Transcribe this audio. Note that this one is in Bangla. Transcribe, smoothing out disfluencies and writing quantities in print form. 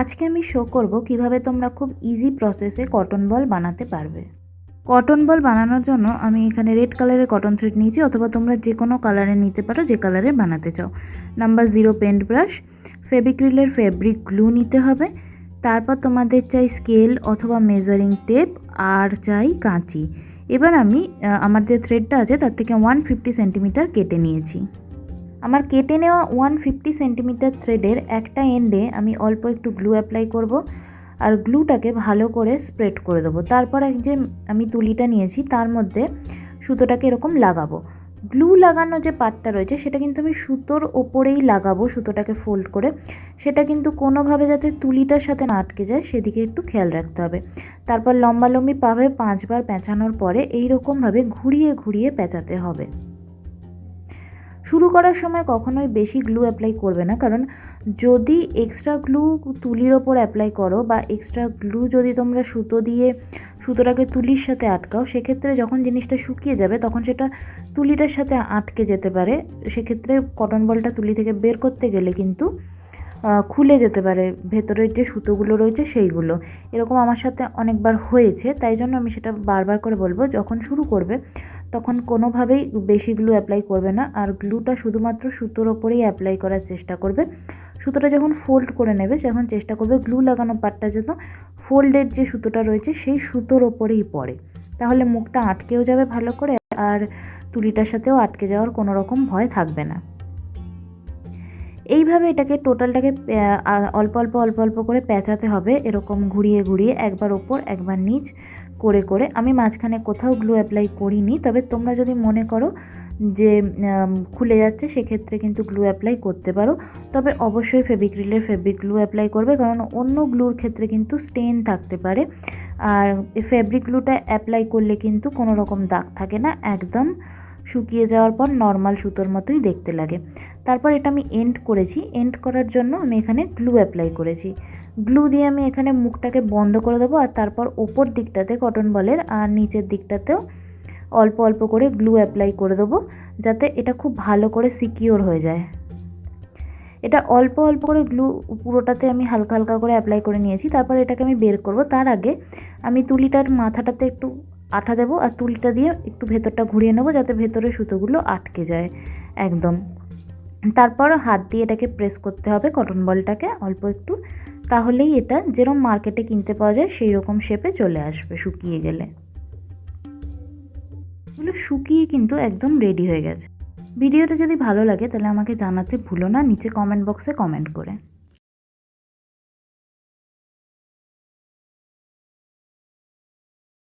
আজকে আমি শো করব কিভাবে তোমরা খুব ইজি প্রসেসে কটন বল বানাতে পারবে। কটন বল বানানোর জন্য আমি এখানে রেড কালারের কটন থ্রেড নিয়েছি, অথবা তোমরা যে কোনো কালারে নিতে পারো যে কালারে বানাতে চাও। নাম্বার 0 পেন্ট ব্রাশ, ফেবিক্রিলের ফেব্রিক গ্লু নিতে হবে। তারপর তোমাদের চাই স্কেল অথবা মেজারিং টেপ, আর চাই কাঁচি। এবার আমি আমার যে থ্রেডটা আছে তার থেকে 150 সেন্টিমিটার কেটে নিয়েছি। আমার কেটে নেওয়া 150 সেন্টিমিটার থ্রেডের একটা এন্ডে আমি অল্প একটু গ্লু অ্যাপ্লাই করব, আর গ্লুটাকে ভালো করে স্প্রেড করে দেবো। তারপর যে আমি তুলিটা নিয়েছি তার মধ্যে সুতোটাকে এরকম লাগাবো। গ্লু লাগানো যে পার্টটা রয়েছে সেটা কিন্তু আমি সুতোর ওপরেই লাগাবো, সুতোটাকে ফোল্ড করে। সেটা কিন্তু কোনোভাবে যাতে তুলিটার সাথে না আটকে যায় সেদিকে একটু খেয়াল রাখতে হবে। তারপর লম্বালম্বি পাবে 5 বার পেঁচানোর পরে এইরকমভাবে ঘুরিয়ে ঘুরিয়ে পেঁচাতে হবে। শুরু করার সময় কখনোই বেশি গ্লু অ্যাপ্লাই করবে না, কারণ যদি এক্সট্রা গ্লু তুলির ওপর অ্যাপ্লাই করো বা এক্সট্রা গ্লু যদি তোমরা সুতোটাকে তুলির সাথে আটকাও, সেক্ষেত্রে যখন জিনিসটা শুকিয়ে যাবে তখন সেটা তুলিটার সাথে আটকে যেতে পারে। সেক্ষেত্রে কটন বলটা তুলি থেকে বের করতে গেলে কিন্তু খুলে যেতে পারে ভেতরের যে সুতোগুলো রয়েছে সেইগুলো। এরকম আমার সাথে অনেকবার হয়েছে, তাই জন্য আমি সেটা বারবার করে বলবো, যখন শুরু করবে তখন কোনোভাবেই বেশি গ্লু অ্যাপ্লাই করবে না, আর গ্লুটা শুধুমাত্র সুতোর ওপরেই অ্যাপ্লাই করার চেষ্টা করবে। সুতোটা যখন ফোল্ড করে নেবে তখন চেষ্টা করবে গ্লু লাগানো পার্টটা যেন ফোল্ডের যে সুতোটা রয়েছে সেই সুতোর ওপরেই পড়ে, তাহলে মুখটা আটকেও যাবে ভালো করে, আর তুলিটার সাথেও আটকে যাওয়ার কোনো রকম ভয় থাকবে না। এইভাবে এটাকে টোটালটাকে অল্প অল্প অল্প অল্প করে পেঁচাতে হবে, এরকম ঘুরিয়ে ঘুরিয়ে, একবার ওপর একবার নিচ করে করে। আমি মাঝখানে কোথাও গ্লু অ্যাপ্লাই করিনি, তবে তোমরা যদি মনে করো যে খুলে যাচ্ছে সেক্ষেত্রে কিন্তু গ্লু অ্যাপ্লাই করতে পারো। তবে অবশ্যই ফেবিক্রিলের ফেব্রিক গ্লু অ্যাপ্লাই করবে, কারণ অন্য গ্লুর ক্ষেত্রে কিন্তু স্টেন থাকতে পারে, আর ফেব্রিক গ্লুটা অ্যাপ্লাই করলে কিন্তু কোনো রকম দাগ থাকে না, একদম শুকিয়ে যাওয়ার পর নর্মাল সুতোর মতোই দেখতে লাগে। তারপর এটা আমি এন্ড করেছি, এন্ড করার জন্য আমি এখানে গ্লু অ্যাপ্লাই করেছি। গ্লু দিয়ে আমি এখানে মুখটাকে বন্ধ করে দেবো, আর তারপর ওপর দিকটাতে কটন বলের আর নিচের দিকটাতেও অল্প অল্প করে গ্লু অ্যাপ্লাই করে দেবো, যাতে এটা খুব ভালো করে সিকিওর হয়ে যায়। এটা অল্প অল্প করে গ্লু পুরোটাতে আমি হালকা হালকা করে অ্যাপ্লাই করে নিয়েছি। তারপর এটাকে আমি বের করব, তার আগে আমি তুলিটার মাথাটাতে একটু আঠা দেবো, আর তুলিটা দিয়ে একটু ভেতরটা ঘুরিয়ে নেবো যাতে ভেতরের সুতোগুলো আটকে যায় একদম। তারপর হাত দিয়ে এটাকে প্রেস করতে হবে কটন বলটাকে অল্প একটু, তাহলেই এটা যেরকম মার্কেটে কিনতে পাওয়া যায় সেই রকম শেপে চলে আসবে শুকিয়ে গেলে। এগুলো শুকিয়ে কিন্তু একদম রেডি হয়ে গেছে। ভিডিওটা যদি ভালো লাগে তাহলে আমাকে জানাতে ভুলো না নিচে কমেন্ট বক্সে কমেন্ট করে।